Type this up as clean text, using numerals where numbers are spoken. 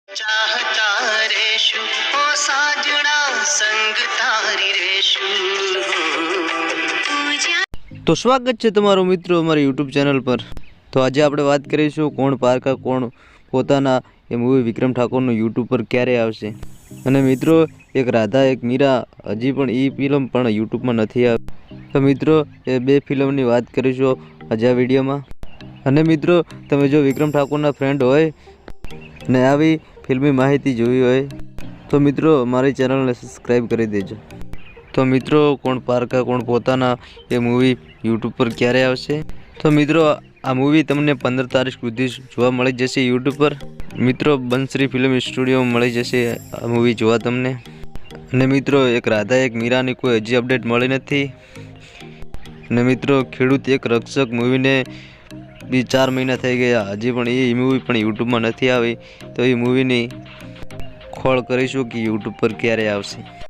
ચાહતા રેશું ઓ સાજણા સંગ તારી રેશું। તો સ્વાગત છે તમારો મિત્રો અમારી યુટ્યુબ ચેનલ પર। તો આજે આપણે વાત કરીશું કોણ પારકા કોણ પોતાના એ મૂવી વિક્રમ ઠાકોરનું યુટ્યુબ પર ક્યારે આવશે। અને મિત્રો એક રાધા એક મીરા હજી પણ એ ફિલ્મ પણ યુટ્યુબમાં નથી આવી। તો મિત્રો એ બે ફિલ્મની વાત કરીશું આજે આ વિડીયોમાં। અને મિત્રો તમે જો વિક્રમ ઠાકોરના ફ્રેન્ડ હોય ને આવી ફિલ્મી માહિતી જોઈ હોય તો મિત્રો મારી ચેનલને સબસ્ક્રાઈબ કરી દેજો। તો મિત્રો કોણ પારકા કોણ પોતાના એ મૂવી યુટ્યુબ પર ક્યારે આવશે? તો મિત્રો આ મૂવી તમને 15 તારીખ સુધી જોવા મળી જશે યુટ્યુબ પર। મિત્રો બંસરી ફિલ્મ સ્ટુડિયોમાં મળી જશે આ મૂવી જોવા તમને। અને મિત્રો એક રાધા એક મીરાની કોઈ હજી અપડેટ મળી નથી। અને મિત્રો ખેડૂત એક રક્ષક મૂવીને બી 4 મહિના થઈ ગયા હજી પણ એ મૂવી પણ યુટ્યુબમાં નથી આવી। તો એ મૂવીની ખોળ કરીશું કે યુટ્યુબ પર ક્યારે આવશે।